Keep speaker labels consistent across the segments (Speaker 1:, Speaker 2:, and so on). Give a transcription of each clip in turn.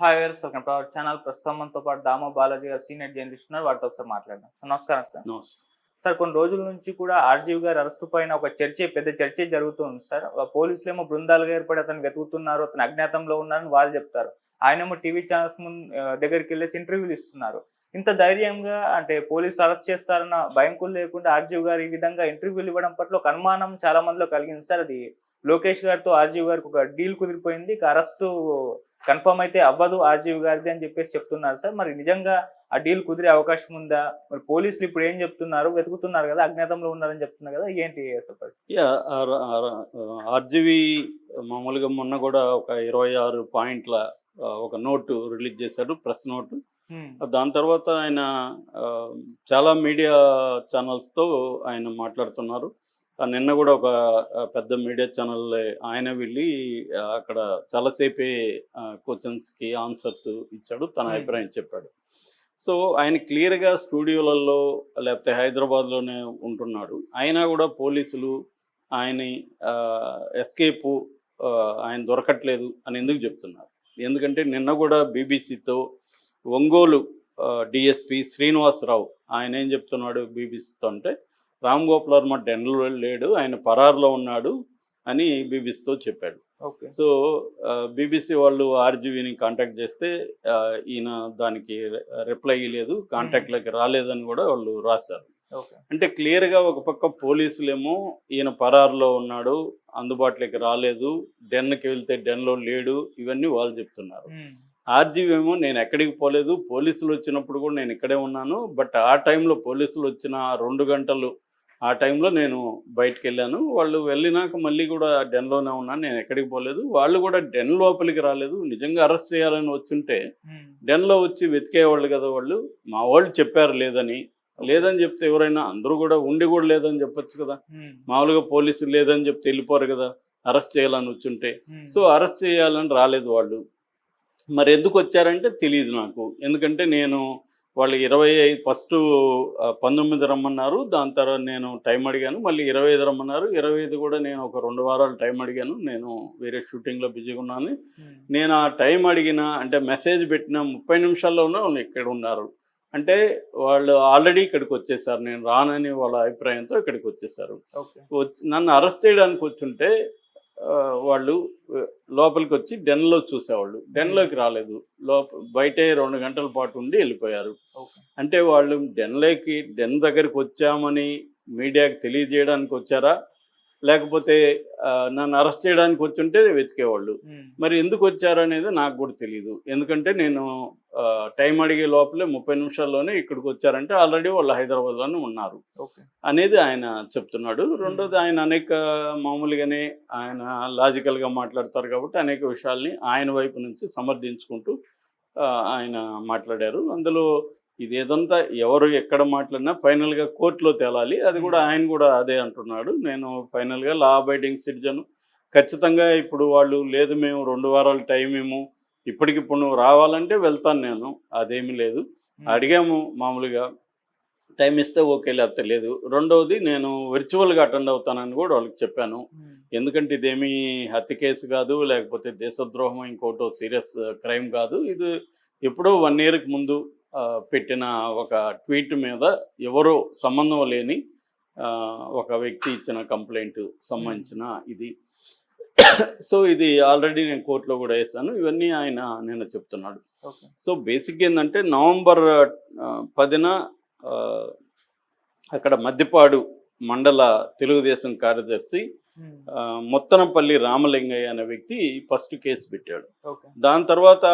Speaker 1: Hi viewers, welcome to our channel. ప్రస్తుతం మనతో పాటు దామ బాలాజీ గారు సీనియర్ జర్నలిస్ట్ ఉన్నారు. వారితో ఒకసారి మాట్లాడదాం. సార్ నమస్కారం సార్.
Speaker 2: నమస్తే.
Speaker 1: సార్ కొన్ని రోజుల నుంచి కూడా ఆర్జీవి గారి అరెస్టు పైన ఒక పెద్ద చర్చే జరుగుతుంది సార్. పోలీసులేమో బృందాలుగా ఏర్పడి అతను వెతుకుతున్నారు, అతను అజ్ఞాతంలో ఉన్నారని వాళ్ళు చెప్తారు. ఆయనేమో టీవీ ఛానల్స్ దగ్గరికి వెళ్ళేసి ఇంటర్వ్యూలు ఇస్తున్నారు. ఇంత ధైర్యంగా అంటే పోలీసులు అరెస్ట్ చేస్తారన్న భయం కూడా లేకుండా ఆర్జీవి గారు ఈ విధంగా ఇంటర్వ్యూలు ఇవ్వడం పట్ల ఒక అనుమానం చాలా మందిలో కలిగింది సార్. అది లోకేష్ గారితో ఆర్జీవి గారికి ఒక డీల్ కుదిరిపోయింది. అరెస్టు కన్ఫర్మ్ అయితే అవ్వదు ఆర్జీవి గారిది అని చెప్పేసి చెప్తున్నారు సార్. మరి నిజంగా ఆ డీల్ కుదిరే అవకాశం ఉందా? మరి పోలీసులు ఇప్పుడు ఏం చెప్తున్నారు? వెతుకుతున్నారు కదా, అజ్ఞాతంలో ఉన్నారని చెప్తున్నారు కదా, ఏంటి అసలు?
Speaker 2: ఆర్జీవి మామూలుగా మొన్న కూడా ఒక 26 పాయింట్ల ఒక నోటు రిలీజ్ చేశాడు, ప్రెస్ నోటు. దాని తర్వాత ఆయన చాలా మీడియా ఛానల్స్తో ఆయన మాట్లాడుతున్నారు. నిన్న కూడా ఒక పెద్ద మీడియా ఛానల్ ఆయన వెళ్ళి అక్కడ చాలాసేపే క్వశ్చన్స్కి ఆన్సర్స్ ఇచ్చాడు, తన అభిప్రాయం చెప్పాడు. సో ఆయన క్లియర్గా స్టూడియోలలో లేకపోతే హైదరాబాద్లోనే ఉంటున్నాడు. అయినా కూడా పోలీసులు ఆయన ఎస్కేపు ఆయన దొరకట్లేదు అని ఎందుకు చెప్తున్నారు? ఎందుకంటే నిన్న కూడా బీబీసీతో ఒంగోలు డిఎస్పి శ్రీనివాసరావు ఆయన ఏం చెప్తున్నాడు బీబీసీతో అంటే, రామ్ గోపాల్ వర్మ డెన్లో లేడు, ఆయన పరారులో ఉన్నాడు అని బీబీసీతో చెప్పాడు. సో బీబీసీ వాళ్ళు ఆర్జీవీని కాంటాక్ట్ చేస్తే ఈయన దానికి రిప్లై ఇవ్వలేదు, కాంటాక్ట్లోకి రాలేదని కూడా వాళ్ళు రాశారు. అంటే క్లియర్గా ఒక పక్క పోలీసులేమో ఈయన పరారులో ఉన్నాడు, అందుబాటులోకి రాలేదు, డెన్కి వెళ్తే డెన్లో లేడు, ఇవన్నీ వాళ్ళు చెప్తున్నారు. ఆర్జీవీ ఏమో నేను ఎక్కడికి పోలేదు, పోలీసులు వచ్చినప్పుడు కూడా నేను ఇక్కడే ఉన్నాను, బట్ ఆ టైంలో పోలీసులు వచ్చిన 2 గంటలు ఆ టైంలో నేను బయటకు వెళ్ళాను, వాళ్ళు వెళ్ళినాక మళ్ళీ కూడా డెన్లోనే ఉన్నాను, నేను ఎక్కడికి పోలేదు, వాళ్ళు కూడా డెన్ లోపలికి రాలేదు. నిజంగా అరెస్ట్ చేయాలని వచ్చుంటే డెన్లో వచ్చి వెతికేవాళ్ళు కదా, వాళ్ళు మా వాళ్ళు చెప్పారు లేదని చెప్తే ఎవరైనా అందరూ కూడా ఉండి కూడా లేదని చెప్పొచ్చు కదా. మామూలుగా పోలీసులు లేదని చెప్తే వెళ్ళిపోరు కదా అరెస్ట్ చేయాలని వచ్చుంటే. సో అరెస్ట్ చేయాలని రాలేదు వాళ్ళు. మరి ఎందుకు వచ్చారంటే తెలియదు నాకు. ఎందుకంటే నేను వాళ్ళు 25 ఫస్ట్ 19 రమ్మన్నారు, దాని తర్వాత నేను టైం అడిగాను, మళ్ళీ 25 రమ్మన్నారు. 25 కూడా నేను ఒక 2 వారాలు టైం అడిగాను, నేను వేరే షూటింగ్లో బిజీగా ఉన్నాను. నేను ఆ టైం అడిగిన అంటే మెసేజ్ పెట్టిన 30 నిమిషాల్లోనే వాళ్ళు ఇక్కడ ఉన్నారు. అంటే వాళ్ళు ఆల్రెడీ ఇక్కడికి వచ్చేసారు, నేను రానని వాళ్ళ అభిప్రాయంతో ఇక్కడికి వచ్చేసారు. నన్ను అరెస్ట్ చేయడానికి వచ్చుంటే వాళ్ళు లోపలికి వచ్చి డెన్లో చూసేవాళ్ళు, డెన్లోకి రాలేదు, బయటే 2 గంటల పాటు ఉండి వెళ్ళిపోయారు. అంటే వాళ్ళు డెన్ దగ్గరికి వచ్చామని మీడియాకి తెలియజేయడానికి వచ్చారా, లేకపోతే నన్ను అరెస్ట్ చేయడానికి వచ్చుంటే వెతికేవాళ్ళు. మరి ఎందుకు వచ్చారు అనేది నాకు కూడా తెలియదు. ఎందుకంటే నేను టైం అడిగే లోపలే 30 నిమిషాల్లోనే ఇక్కడికి వచ్చారంటే ఆల్రెడీ వాళ్ళు హైదరాబాద్లోనే ఉన్నారు అనేది ఆయన చెప్తున్నాడు. రెండోది ఆయన మామూలుగానే ఆయన లాజికల్గా మాట్లాడతారు కాబట్టి అనేక విషయాల్ని ఆయన వైపు నుంచి సమర్థించుకుంటూ ఆయన మాట్లాడారు. అందులో ఇదేదంతా ఎవరు ఎక్కడ మాట్లాడినా ఫైనల్గా కోర్టులో తేలాలి, అది కూడా ఆయన కూడా అదే అంటున్నాడు. నేను ఫైనల్గా లా అబైడింగ్ సిటిజన్, ఖచ్చితంగా ఇప్పుడు వాళ్ళు లేదు మేము 2 వారాల టైం ఏమో ఇప్పటికిప్పుడు నువ్వు రావాలంటే వెళ్తాను నేను, అదేమీ లేదు. అడిగాము మామూలుగా టైం ఇస్తే ఓకే, లేకపోతే లేదు. రెండవది నేను వర్చువల్గా అటెండ్ అవుతానని కూడా వాళ్ళకి చెప్పాను. ఎందుకంటే ఇదేమీ హత్య కేసు కాదు, లేకపోతే దేశద్రోహం ఇంకోటో సీరియస్ క్రైమ్ కాదు. ఇది ఎప్పుడో 1 ఇయర్కి ముందు పెట్టిన ఒక ట్వీట్ మీద ఎవరో సంబంధం లేని ఒక వ్యక్తి ఇచ్చిన కంప్లైంట్ సంబంధించిన ఇది. సో ఇది ఆల్రెడీ నేను కోర్టులో కూడా వేసాను, ఇవన్నీ ఆయన నిన్న చెప్తున్నాడు. సో బేసిక్ ఏంటంటే నవంబర్ 10న అక్కడ మద్దిపాడు మండల తెలుగుదేశం కార్యదర్శి మొత్తనపల్లి రామలింగయ్య అనే వ్యక్తి ఫస్ట్ కేసు పెట్టాడు. దాని తర్వాత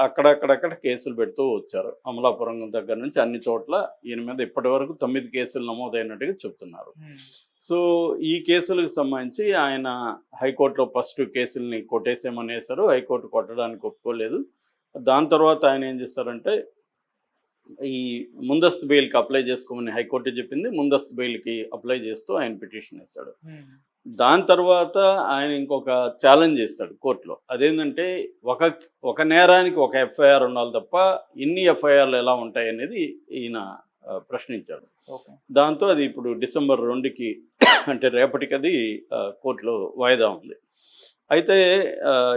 Speaker 2: అక్కడక్కడ కేసులు పెడుతూ వచ్చారు. అమలాపురం దగ్గర నుంచి అన్ని చోట్ల ఈయన మీద ఇప్పటి వరకు 9 కేసులు నమోదైనట్టుగా చెప్తున్నారు. సో ఈ కేసులకు సంబంధించి ఆయన హైకోర్టులో ఫస్ట్ కేసుల్ని కొట్టేసేమని వేశారు, హైకోర్టు కొట్టడానికి ఒప్పుకోలేదు. దాని తర్వాత ఆయన ఏం చేశారంటే ఈ ముందస్తు బెయిల్కి అప్లై చేసుకోమని హైకోర్టు చెప్పింది, ముందస్తు బెయిల్కి అప్లై చేస్తూ ఆయన పిటిషన్ వేశాడు. దాని తర్వాత ఆయన ఇంకొక ఛాలెంజ్ చేస్తాడు కోర్టులో. అదేంటంటే ఒక నేరానికి ఒక ఎఫ్ఐఆర్ ఉండాలి తప్ప ఇన్ని ఎఫ్ఐఆర్లు ఎలా ఉంటాయి అనేది ఈయన ప్రశ్నించాడు. దాంతో అది ఇప్పుడు డిసెంబర్ 2కి అంటే రేపటికి అది కోర్టులో వాయిదా ఉంది. అయితే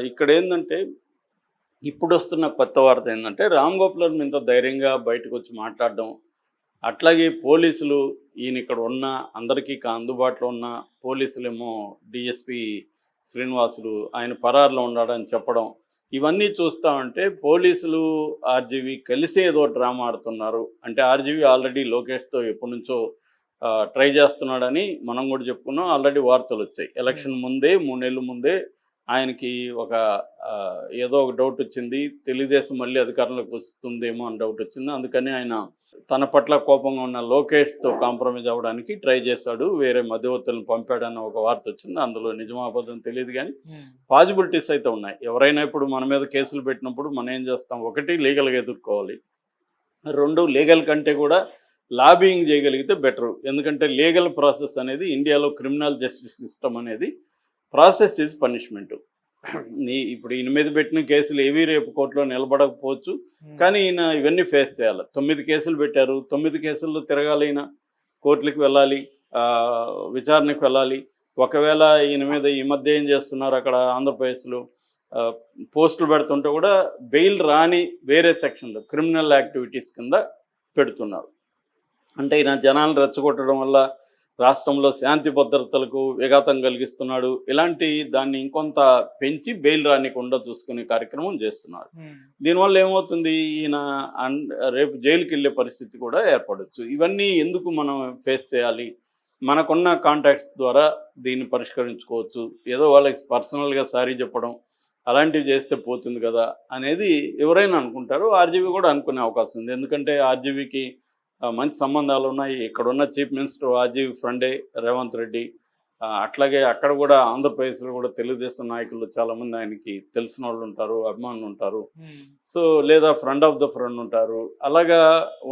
Speaker 2: ఇక్కడ ఏంటంటే ఇప్పుడు వస్తున్న కొత్త వార్త ఏంటంటే రామ్ గోపాల్ వర్మ ఇంత ధైర్యంగా బయటకు వచ్చి మాట్లాడడం, అట్లాగే పోలీసులు ఈయన ఇక్కడ ఉన్న అందరికీ అందుబాటులో ఉన్న పోలీసులేమో డిఎస్పి శ్రీనివాసులు ఆయన పరారులో ఉన్నాడని చెప్పడం, ఇవన్నీ చూస్తూ ఉంటే పోలీసులు ఆర్జీవి కలిసి ఏదో డ్రామా ఆడుతున్నారు. అంటే ఆర్జీవి ఆల్రెడీ లోకేష్తో ఎప్పటి నుంచో ట్రై చేస్తున్నాడని మనం కూడా చెప్పుకున్నాం. ఆల్రెడీ వార్తలు వచ్చాయి. ఎలక్షన్ ముందే 3 నెలల ముందే ఆయనకి ఒక ఏదో ఒక డౌట్ వచ్చింది. తెలుగుదేశం మళ్ళీ అధికారంలోకి వస్తుందేమో అని డౌట్ వచ్చింది. అందుకని ఆయన తన పట్ల కోపంగా ఉన్న లోకేష్తో కాంప్రమైజ్ అవ్వడానికి ట్రై చేశాడు, వేరే మధ్యవర్తులను పంపాడన్న ఒక వార్త వచ్చింది. అందులో నిజమా అబద్ధం తెలియదు, కానీ పాజిబిలిటీస్ అయితే ఉన్నాయి. ఎవరైనా ఇప్పుడు మన మీద కేసులు పెట్టినప్పుడు మనం ఏం చేస్తాం, ఒకటి లీగల్గా ఎదుర్కోవాలి, 2 లీగల్ కంటే కూడా లాబింగ్ చేయగలిగితే బెటరు. ఎందుకంటే లీగల్ ప్రాసెస్ అనేది ఇండియాలో క్రిమినల్ జస్టిస్ సిస్టమ్ అనేది ప్రాసెస్ ఈజ్ పనిష్మెంట్. ఇప్పుడు ఈయన మీద పెట్టిన కేసులు ఏవి రేపు కోర్టులో నిలబడకపోవచ్చు, కానీ ఈయన ఇవన్నీ ఫేస్ చేయాలి. 9 కేసులు పెట్టారు, 9 కేసుల్లో తిరగాలి, ఈయన కోర్టులకు వెళ్ళాలి, విచారణకు వెళ్ళాలి. ఒకవేళ ఈయన మీద ఈ మధ్య ఏం చేస్తున్నారు, అక్కడ ఆంధ్రప్రదేశ్లో పోస్టులు పెడుతుంటే కూడా బెయిల్ రాని వేరే సెక్షన్లో క్రిమినల్ యాక్టివిటీస్ కింద పెడుతున్నారు. అంటే ఈయన జనాలను రెచ్చగొట్టడం వల్ల రాష్ట్రంలో శాంతి భద్రతలకు విఘాతం కలిగిస్తున్నాడు, ఇలాంటి దాన్ని ఇంకొంత పెంచి బెయిల్ రానికుండా చూసుకునే కార్యక్రమం చేస్తున్నారు. దీనివల్ల ఏమవుతుంది, ఈయన రేపు జైలుకి వెళ్ళే పరిస్థితి కూడా ఏర్పడవచ్చు. ఇవన్నీ ఎందుకు మనం ఫేస్ చేయాలి, మనకున్న కాంటాక్ట్స్ ద్వారా దీన్ని పరిష్కరించుకోవచ్చు, ఏదో వాళ్ళకి పర్సనల్గా సారీ చెప్పడం అలాంటివి చేస్తే పోతుంది కదా అనేది ఎవరైనా అనుకుంటారు. ఆర్జీవీ కూడా అనుకునే అవకాశం ఉంది. ఎందుకంటే ఆర్జీవీకి మంచి సంబంధాలు ఉన్నాయి. ఇక్కడున్న చీఫ్ మినిస్టర్ ఆర్జీవీ ఫ్రెండే రేవంత్ రెడ్డి. అట్లాగే అక్కడ కూడా ఆంధ్రప్రదేశ్లో కూడా తెలుగుదేశం నాయకులు చాలామంది ఆయనకి తెలిసిన వాళ్ళు ఉంటారు, అభిమానులు ఉంటారు. సో లేదా ఫ్రెండ్ ఆఫ్ ద ఫ్రెండ్ ఉంటారు. అలాగా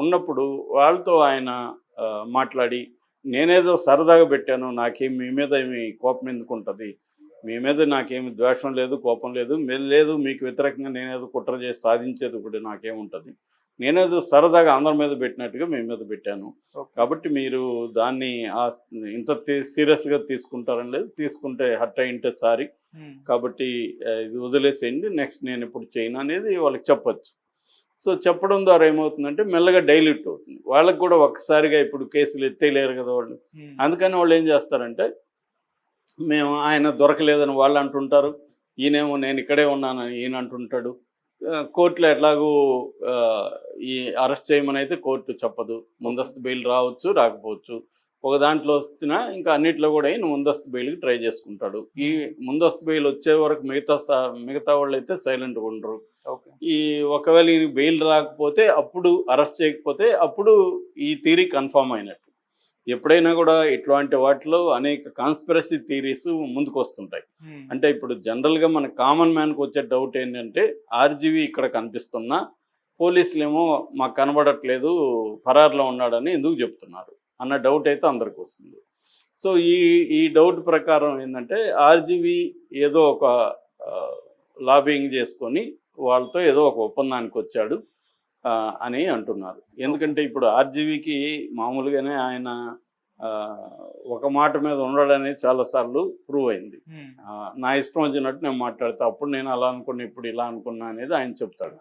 Speaker 2: ఉన్నప్పుడు వాళ్ళతో ఆయన మాట్లాడి, నేనేదో సరదాగా పెట్టాను, నాకేం మీ మీద ఏమి కోపం ఎందుకు ఉంటుంది, మీ మీద నాకేమి ద్వేషం లేదు, కోపం లేదు, లేదు మీకు వ్యతిరేకంగా నేనేదో కుట్ర చేసి సాధించేది ఒకటి నాకేముంటుంది, నేనేదో సరదాగా అందరి మీద పెట్టినట్టుగా మీ మీద పెట్టాను, కాబట్టి మీరు దాన్ని ఇంత సీరియస్గా తీసుకుంటారని లేదు, తీసుకుంటే హర్ట్ అయింటే సారీ, కాబట్టి ఇది వదిలేసేయండి, నెక్స్ట్ నేను ఇప్పుడు చేయను అనేది వాళ్ళకి చెప్పచ్చు. సో చెప్పడం ద్వారా ఏమవుతుందంటే మెల్లగా డైల్యూట్ అవుతుంది. వాళ్ళకి కూడా ఒక్కసారిగా ఇప్పుడు కేసులు ఎత్తేయలేరు కదా వాళ్ళు. అందుకని వాళ్ళు ఏం చేస్తారంటే, మేము ఆయన దొరకలేదని వాళ్ళు అంటుంటారు, ఈయనేమో నేను ఇక్కడే ఉన్నానని ఈయన అంటుంటాడు. కోర్టులో ఎట్లాగూ ఈ అరెస్ట్ చేయమని అయితే కోర్టు చెప్పదు, ముందస్తు బెయిల్ రావచ్చు రాకపోవచ్చు. ఒక దాంట్లో వస్తున్నా ఇంకా అన్నిట్లో కూడా ఈయన ముందస్తు బెయిల్కి ట్రై చేసుకుంటాడు. ఈ ముందస్తు బెయిల్ వచ్చే వరకు మిగతా వాళ్ళు అయితే సైలెంట్గా ఉండరు. ఈ ఒకవేళ ఈయన బెయిల్ రాకపోతే, అప్పుడు అరెస్ట్ చేయకపోతే అప్పుడు ఈ థియరీ కన్ఫర్మ్ అయినట్టు. ఎప్పుడైనా కూడా ఇట్లాంటి వాటిలో అనేక కాన్స్పిరసీ థియరీస్ ముందుకు వస్తుంటాయి. అంటే ఇప్పుడు జనరల్గా మన కామన్ మ్యాన్కి వచ్చే డౌట్ ఏంటంటే, ఆర్జీవీ ఇక్కడ కనిపిస్తున్నా పోలీసులు ఏమో మాకు కనబడట్లేదు, పరారులో ఉన్నాడని ఎందుకు చెప్తున్నారు అన్న డౌట్ అయితే అందరికి వస్తుంది. సో ఈ డౌట్ ప్రకారం ఏంటంటే, ఆర్జీవీ ఏదో ఒక లాబింగ్ చేసుకొని వాళ్ళతో ఏదో ఒక ఒప్పందానికి వచ్చాడు అని అంటున్నారు. ఎందుకంటే ఇప్పుడు ఆర్జీవీకి మామూలుగానే ఆయన ఒక మాట మీద ఉండడనేది చాలాసార్లు ప్రూవ్ అయింది. నా ఇష్టం వచ్చినట్టు నేను మాట్లాడతా, అప్పుడు నేను అలా అనుకున్నా, ఇప్పుడు ఇలా అనుకున్నా అనేది ఆయన చెప్తాడు.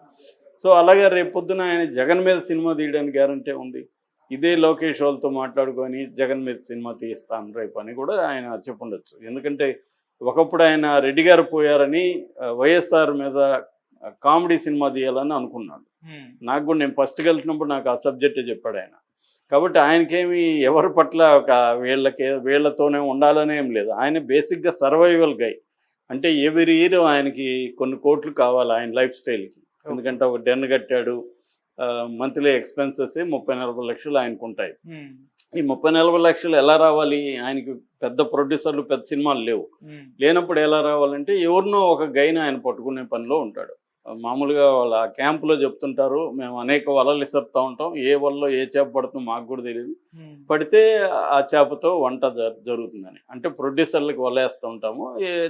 Speaker 2: సో అలాగే రేపొద్దున ఆయన జగన్ మీద సినిమా తీయడానికి గ్యారంటీ ఉంది. ఇదే లోకేష్ వాళ్ళతో మాట్లాడుకొని జగన్ మీద సినిమా తీస్తాను రేపు అని కూడా ఆయన చెప్పుండొచ్చు. ఎందుకంటే ఒకప్పుడు ఆయన రెడ్డి గారు పోయారని వైఎస్ఆర్ మీద కామెడీ సినిమా తీయాలని అనుకున్నాడు. నాకు కూడా నేను ఫస్ట్కి వెళ్తున్నప్పుడు నాకు ఆ సబ్జెక్టే చెప్పాడు ఆయన. కాబట్టి ఆయనకేమి ఎవరి పట్ల ఒక వీళ్ళతోనే ఉండాలనే ఏం లేదు. ఆయన బేసిక్గా సర్వైవల్ గై. అంటే ఎవ్రీ ఇయర్ ఆయనకి కొన్ని కోట్లు కావాలి ఆయన లైఫ్ స్టైల్కి. ఎందుకంటే ఒక డెన్ కట్టాడు, మంత్లీ ఎక్స్పెన్సెస్ 30-40 లక్షలు ఆయనకు ఉంటాయి. ఈ 30-40 లక్షలు ఎలా రావాలి, ఆయనకి పెద్ద ప్రొడ్యూసర్లు పెద్ద సినిమాలు లేనప్పుడు ఎలా రావాలంటే ఎవరినో ఒక గైని ఆయన పట్టుకునే పనిలో ఉంటాడు. మామూలుగా వాళ్ళ క్యాంపులో చెప్తుంటారు, మేము అనేక వలలు ఇస్తూ ఉంటాం, ఏ వలలో ఏ చేప పడుతుందో మాకు కూడా తెలియదు, పడితే ఆ చేపతో వంట జరుగుతుందని. అంటే ప్రొడ్యూసర్లకు వలేస్తూ ఉంటాము,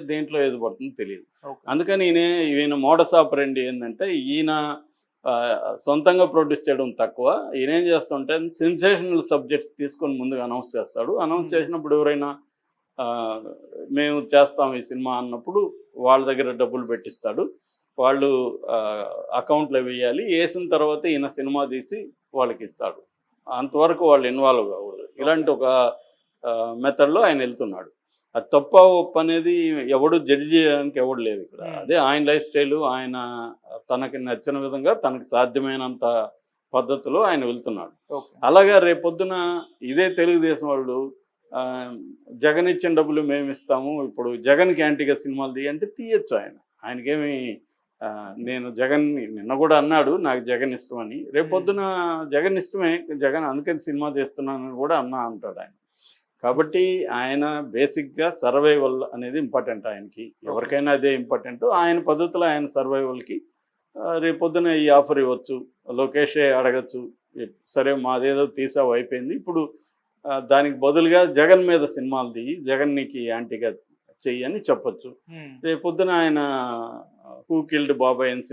Speaker 2: దేంట్లో ఏది పడుతుందో తెలియదు. అందుకని ఈయన మోడస్ ఆపరెండి ఏంటంటే, ఈయన సొంతంగా ప్రొడ్యూస్ చేయడం తక్కువ, ఈయన ఏం చేస్తుంటే సెన్సేషనల్ సబ్జెక్ట్స్ తీసుకొని ముందుగా అనౌన్స్ చేస్తాడు. అనౌన్స్ చేసినప్పుడు ఎవరైనా మేము చేస్తాం ఈ సినిమా అన్నప్పుడు వాళ్ళ దగ్గర డబ్బులు పెట్టిస్తాడు. వాళ్ళు అకౌంట్లో వేయాలి, వేసిన తర్వాత ఈయన సినిమా తీసి వాళ్ళకి ఇస్తాడు. అంతవరకు వాళ్ళు ఇన్వాల్వ్ కావద్దు. ఇలాంటి ఒక మెథడ్లో ఆయన వెళ్తున్నాడు. అది తప్ప ఒప్పు అనేది ఎవడు జడ్జి చేయడానికి ఎవడు లేదు ఇక్కడ. అదే ఆయన లైఫ్ స్టైలు, ఆయన తనకి నచ్చిన విధంగా తనకి సాధ్యమైనంత పద్ధతిలో ఆయన వెళ్తున్నాడు. అలాగా రేపొద్దున ఇదే తెలుగుదేశం వాళ్ళు జగన్ ఇచ్చిన డబ్బులు మేము ఇస్తాము, ఇప్పుడు జగన్కి యాంటీగా సినిమాలు తీయంటే తీయచ్చు. ఆయనకేమి నేను జగన్ నిన్న కూడా అన్నాడు నాకు జగన్ ఇష్టమని, రేపొద్దున జగన్ ఇష్టమే, జగన్ అందుకని సినిమా తీస్తున్నానని కూడా అంటాడు ఆయన. కాబట్టి ఆయన బేసిక్గా సర్వైవల్ అనేది ఇంపార్టెంట్ ఆయనకి, ఎవరికైనా అదే ఇంపార్టెంట్. ఆయన పద్ధతిలో ఆయన సర్వైవల్కి రేపొద్దున ఈ ఆఫర్ ఇవ్వచ్చు, లోకేషే అడగచ్చు, సరే మాదేదో తీసావు అయిపోయింది, ఇప్పుడు దానికి బదులుగా జగన్ మీద సినిమాలు తీయి, జగన్ నీకు యాంటీగా చెయ్యి అని చెప్పొచ్చు. రేపొద్దున ఆయన హూ కిల్డ్ బాబాయ్ అని